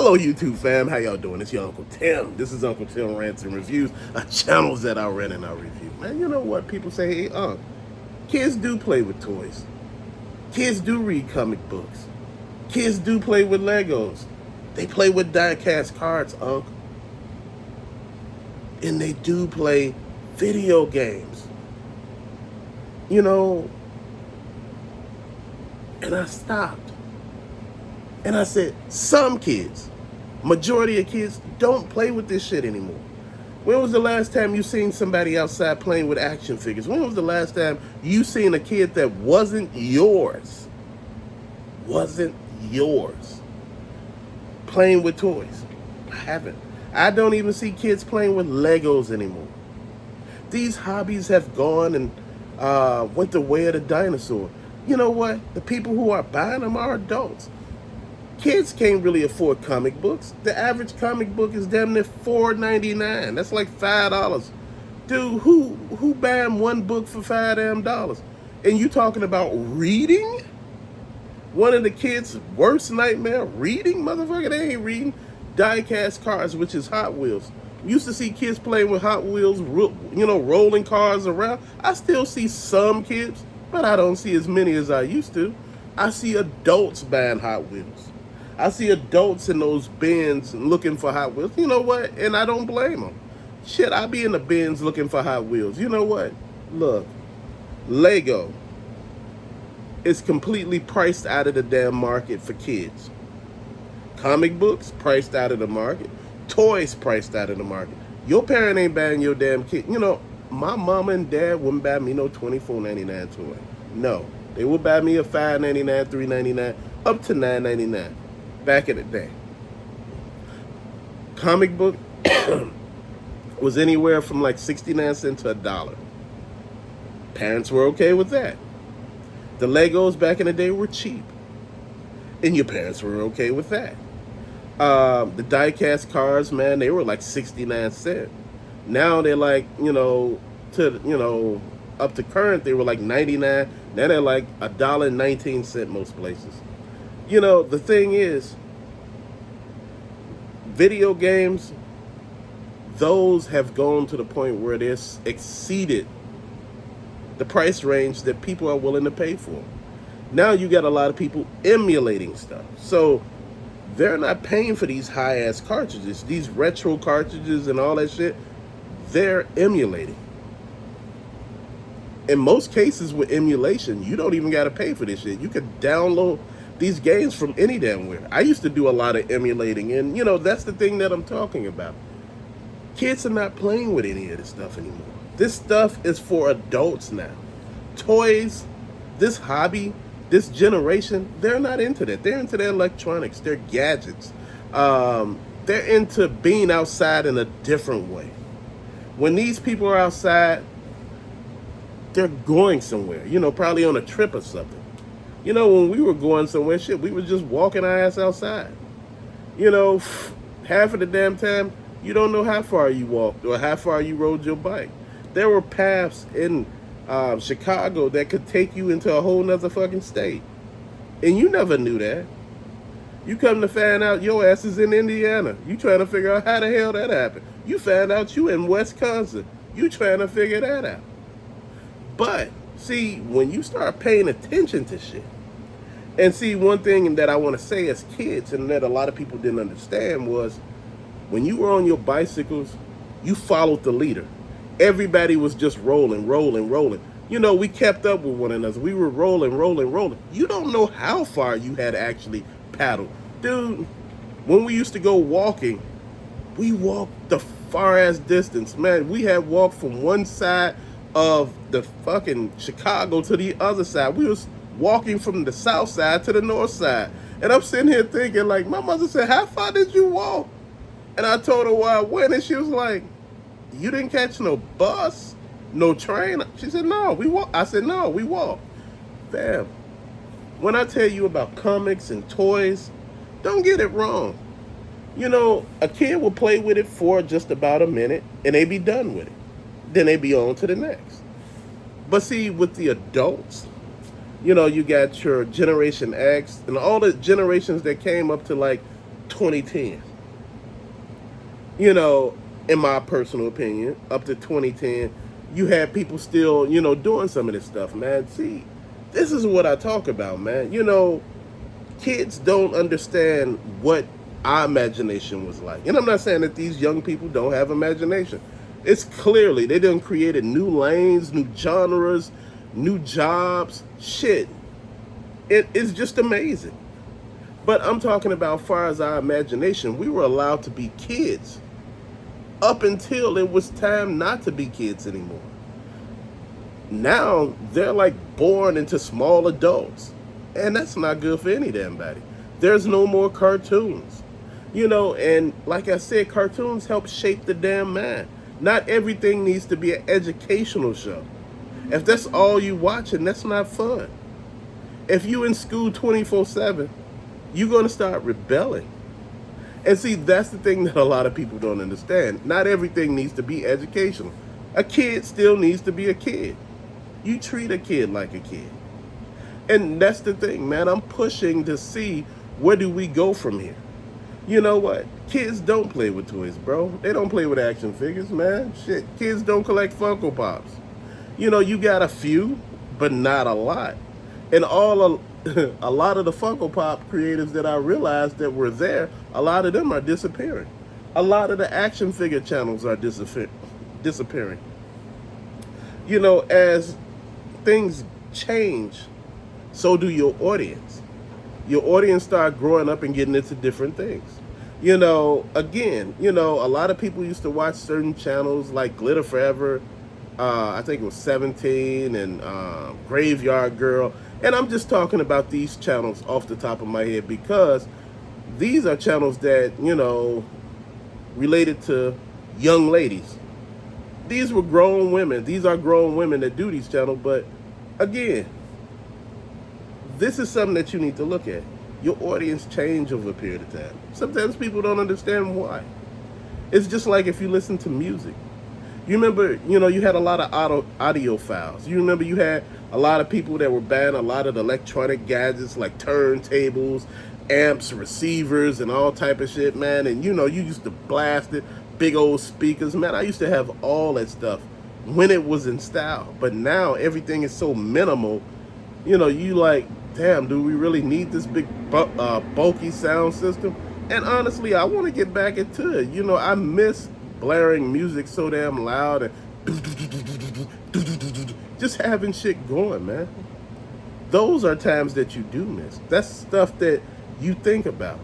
Hello, YouTube fam. How y'all doing? It's your Uncle Tim. This is Uncle Tim Rants and Reviews, channels that I rent and I review. Man, you know what? People say, hey, kids do play with toys. Kids do read comic books. Kids do play with Legos. They play with die-cast cards, and they do play video games. You know, and I stopped. And I said, some kids, majority of kids, don't play with this shit anymore. When was the last time you seen somebody outside playing with action figures? When was the last time you seen a kid that wasn't yours, playing with toys? I haven't. I don't even see kids playing with Legos anymore. These hobbies have gone and went the way of the dinosaur. You know what? The people who are buying them are adults. Kids can't really afford comic books. The average comic book is damn near $4.99. That's like $5. Dude, who buying one book for $5 damn? And you talking about reading? One of the kids' worst nightmare, reading? Motherfucker, they ain't reading. Die-cast cars, which is Hot Wheels. Used to see kids playing with Hot Wheels, rolling cars around. I still see some kids, but I don't see as many as I used to. I see adults buying Hot Wheels. I see adults in those bins looking for Hot Wheels. You know what? And I don't blame them. Shit, I be in the bins looking for Hot Wheels. You know what? Look, Lego is completely priced out of the damn market for kids. Comic books priced out of the market. Toys priced out of the market. Your parent ain't buying your damn kid. You know, my mama and dad wouldn't buy me no $24.99 toy. No, they would buy me a $5.99, $3.99, up to $9.99. Back in the day, comic book was anywhere from like 69 cents to $1. Parents were okay with that. The Legos back in the day were cheap, and your parents were okay with that. The die-cast cars, man, they were like 69 cents. Now they're like, up to current, they were like 99. Now they're like $1.19 most places. You know, the thing is, video games, those have gone to the point where they're exceeded the price range that people are willing to pay for. Now you got a lot of people emulating stuff. So they're not paying for these high-ass cartridges, these retro cartridges and all that shit. They're emulating. In most cases with emulation, you don't even got to pay for this shit. You could download these games from any damn where. I used to do a lot of emulating, and that's the thing that I'm talking about. Kids are not playing with any of this stuff anymore. This stuff is for adults now. Toys, this hobby, this generation, they're not into that. They're into their electronics, their gadgets. They're into being outside in a different way. When these people are outside, they're going somewhere, probably on a trip or something. When we were going somewhere, shit, we were just walking our ass outside. Half of the damn time, you don't know how far you walked or how far you rode your bike. There were paths in Chicago that could take you into a whole nother fucking state. And you never knew that. You come to find out your ass is in Indiana. You trying to figure out how the hell that happened. You find out you in Wisconsin. You trying to figure that out. But see, when you start paying attention to shit, and see, one thing that I want to say as kids, and that a lot of people didn't understand, was when you were on your bicycles, you followed the leader. Everybody was just rolling. We kept up with one another. We were rolling. You don't know how far you had actually paddled. Dude, when we used to go walking, we walked the far-ass distance. Man, we had walked from one side of the fucking Chicago to the other side. We was walking from the south side to the north side. And I'm sitting here thinking, like, my mother said, how far did you walk? And I told her where I went, and she was like, you didn't catch no bus, no train? She said, no, we walked. I said, no, we walked. Fam, when I tell you about comics and toys, don't get it wrong. A kid will play with it for just about a minute, and they be done with it. Then they be on to the next. But see, with the adults, you got your Generation X and all the generations that came up to like 2010. You know, in my personal opinion, up to 2010, you had people still, doing some of this stuff, man. See, this is what I talk about, man. Kids don't understand what our imagination was like. And I'm not saying that these young people don't have imagination. It's clearly they done created new lanes, new genres, new jobs. Shit. It is just amazing. But I'm talking about as far as our imagination, we were allowed to be kids up until it was time not to be kids anymore. Now they're like born into small adults. And that's not good for any damn body. There's no more cartoons. And like I said, cartoons help shape the damn mind. Not everything needs to be an educational show. If that's all you watching, that's not fun. If you in school 24/7, you're going to start rebelling. And see, that's the thing that a lot of people don't understand. Not everything needs to be educational. A kid still needs to be a kid. You treat a kid like a kid. And that's the thing, man. I'm pushing to see where do we go from here. You know what? Kids don't play with toys, bro. They don't play with action figures, man. Shit, kids don't collect Funko Pops. You got a few, but not a lot. And a lot of the Funko Pop creators that I realized that were there, a lot of them are disappearing. A lot of the action figure channels are disappearing. As things change, so do your audience. Your audience start growing up and getting into different things. Again, a lot of people used to watch certain channels like Glitter Forever, I think it was 17 and Graveyard Girl. And I'm just talking about these channels off the top of my head because these are channels that, related to young ladies. These were grown women. These are grown women that do these channels. But again, this is something that you need to look at. Your audience change over a period of time. Sometimes people don't understand why. It's just like if you listen to music. You remember, you had a lot of audio files. You remember you had a lot of people that were buying a lot of the electronic gadgets like turntables, amps, receivers, and all type of shit, man. And you used to blast it, big old speakers. Man, I used to have all that stuff when it was in style. But now everything is so minimal. You like, damn, do we really need this big bulky sound system? And honestly, I want to get back into it. I miss blaring music so damn loud and just having shit going, man. Those are times that you do miss. That's stuff that you think about.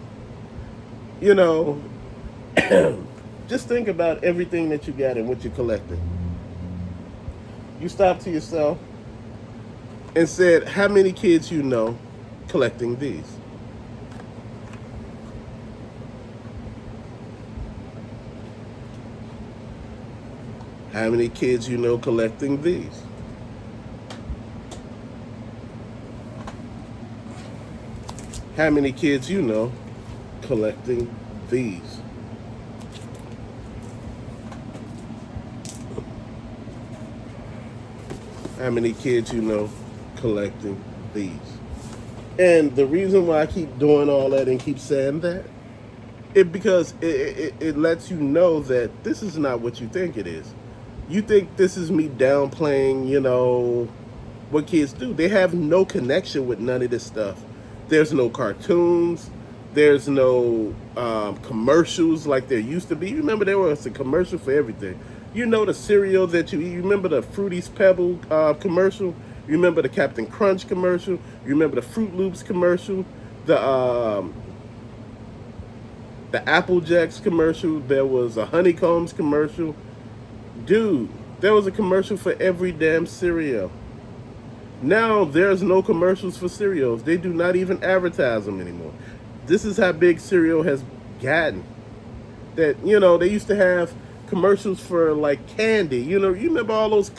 Just think about everything that you got and what you're collecting. You stop to yourself and said, how many kids you know collecting these? How many kids you know collecting these? How many kids you know collecting these? How many kids you know collecting these? And the reason why I keep doing all that and keep saying that, because it lets you know that this is not what you think it is. You think this is me downplaying, what kids do. They have no connection with none of this stuff. There's no cartoons. There's no commercials like there used to be. You remember there was a commercial for everything. The cereal that you eat. You remember the Fruity's Pebble commercial? You remember the Captain Crunch commercial? You remember the Fruit Loops commercial? The Apple Jacks commercial? There was a Honeycombs commercial. Dude, there was a commercial for every damn cereal. Now there's no commercials for cereals. They do not even advertise them anymore. This is how big cereal has gotten. That, they used to have commercials for like candy. You remember all those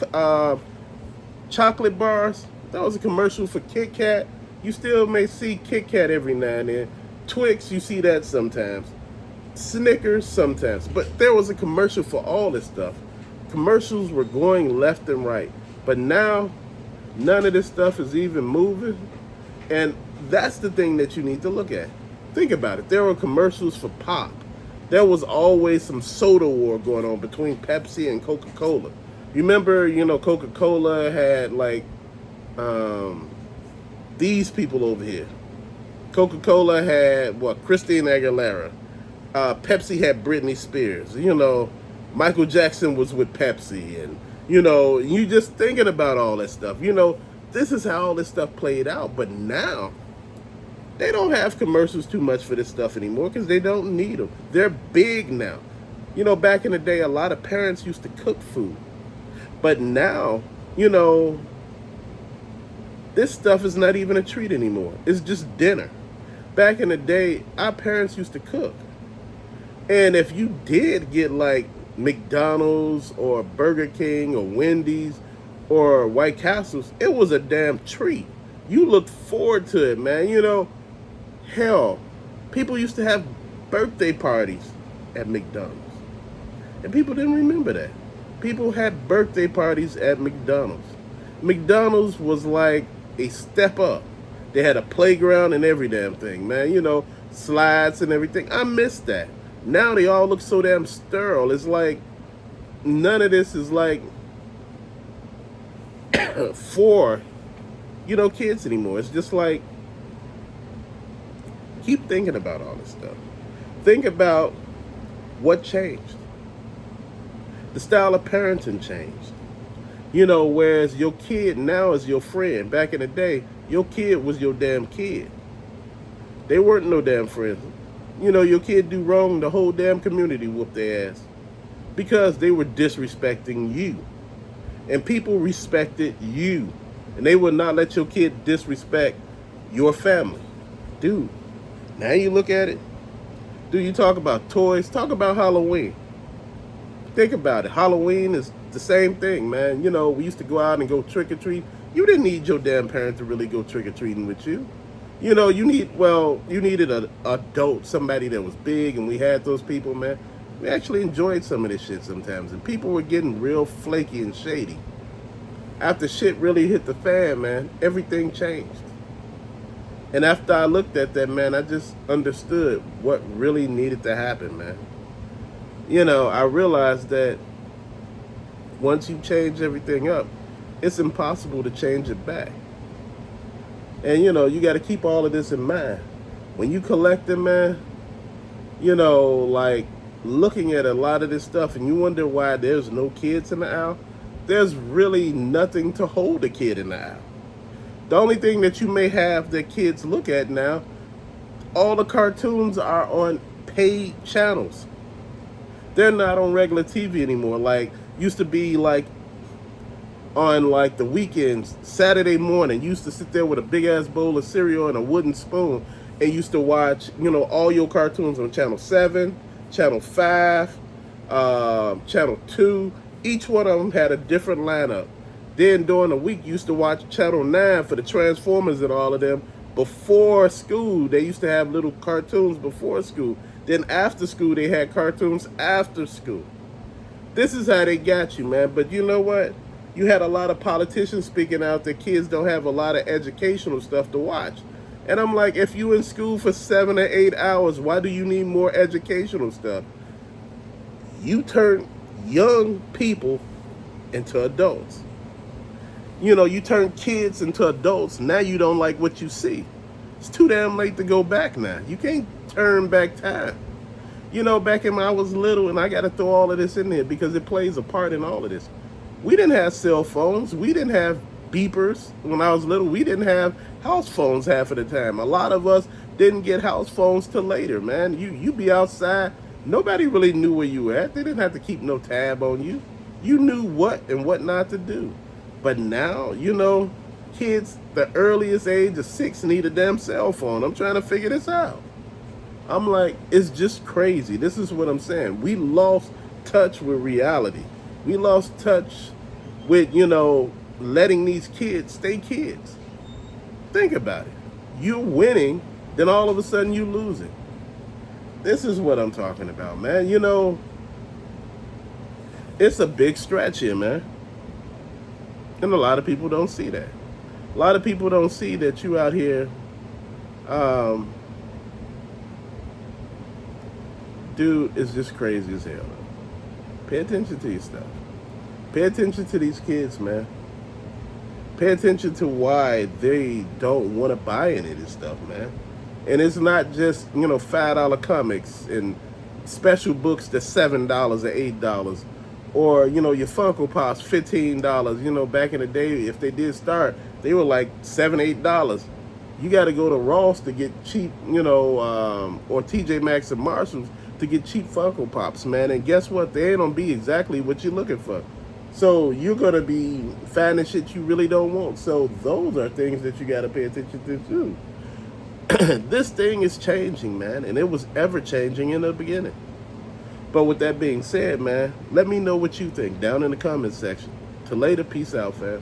chocolate bars? That was a commercial for Kit Kat. You still may see Kit Kat every now and then. Twix, you see that sometimes. Snickers sometimes. But there was a commercial for all this stuff. Commercials were going left and right. But now, none of this stuff is even moving. And that's the thing that you need to look at. Think about it. There were commercials for pop. There was always some soda war going on between Pepsi and Coca-Cola. You remember, Coca-Cola had like um, these people over here. Coca-Cola had what? Christina Aguilera. Pepsi had Britney Spears. Michael Jackson was with Pepsi, and you just thinking about all that stuff. This is how all this stuff played out. But now they don't have commercials too much for this stuff anymore because they don't need them. They're big now. Back in the day, a lot of parents used to cook food, but now, this stuff is not even a treat anymore. It's just dinner. Back in the day, our parents used to cook. And if you did get like McDonald's or Burger King or Wendy's or White Castles, it was a damn treat. You looked forward to it, man. Hell, people used to have birthday parties at McDonald's. And people didn't remember that. People had birthday parties at McDonald's. McDonald's was like a step up. They had a playground and every damn thing, man. Slides and everything. I miss that. Now they all look so damn sterile. It's like none of this is like for, kids anymore. It's just like, keep thinking about all this stuff. Think about what changed. The style of parenting changed. Whereas your kid now is your friend. Back in the day, your kid was your damn kid. They weren't no damn friends. Your kid do wrong, the whole damn community whooped their ass because they were disrespecting you. And people respected you. And they would not let your kid disrespect your family. Dude, now you look at it. Dude, you talk about toys, talk about Halloween. Think about it. Halloween is the same thing, man. We used to go out and go trick-or-treat. You didn't need your damn parent to really go trick-or-treating with you. You needed an adult, somebody that was big, and we had those people, man. We actually enjoyed some of this shit sometimes, and people were getting real flaky and shady. After shit really hit the fan, man, everything changed. And after I looked at that, man, I just understood what really needed to happen, man. I realized that once you change everything up, it's impossible to change it back. And, you got to keep all of this in mind. When you collect it, man, like looking at a lot of this stuff and you wonder why there's no kids in the aisle, there's really nothing to hold a kid in the aisle. The only thing that you may have that kids look at now, all the cartoons are on paid channels. They're not on regular TV anymore. Like, used to be like on like the weekends, Saturday morning, you used to sit there with a big ass bowl of cereal and a wooden spoon and used to watch, all your cartoons on Channel 7, Channel 5, Channel 2. Each one of them had a different lineup. Then during the week, you used to watch Channel 9 for the Transformers and all of them. Before school, they used to have little cartoons before school. Then after school, they had cartoons after school. This is how they got you, man. But you know what? You had a lot of politicians speaking out that kids don't have a lot of educational stuff to watch. And I'm like, if you in school for 7 or 8 hours, why do you need more educational stuff? You turn young people into adults. You turn kids into adults. Now you don't like what you see. It's too damn late to go back now. You can't turn back time. Back when I was little, and I got to throw all of this in there because it plays a part in all of this. We didn't have cell phones. We didn't have beepers when I was little. We didn't have house phones half of the time. A lot of us didn't get house phones till later, man. You be outside. Nobody really knew where you were at. They didn't have to keep no tab on you. You knew what and what not to do. But now, kids, the earliest age of 6 need a damn cell phone. I'm trying to figure this out. I'm like, it's just crazy. This is what I'm saying. We lost touch with reality. We lost touch with, letting these kids stay kids. Think about it. You're winning, then all of a sudden you're losing. This is what I'm talking about, man. It's a big stretch here, man. And a lot of people don't see that. A lot of people don't see that you out here Dude, it's just crazy as hell. Pay attention to your stuff. Pay attention to these kids, man. Pay attention to why they don't want to buy any of this stuff, man. And it's not just, $5 comics and special books that's $7 or $8. Or, your Funko Pops, $15. Back in the day, if they did start, they were like $7, $8. You got to go to Ross to get cheap, or TJ Maxx and Marshalls to get cheap Funko Pops, man. And guess what? They ain't gonna be exactly what you're looking for. So you're gonna be finding shit you really don't want. So those are things that you gotta pay attention to too. This thing is changing, man, and it was ever changing in the beginning. But with that being said, man, let me know what you think down in the comments section. Till later, peace out, fam.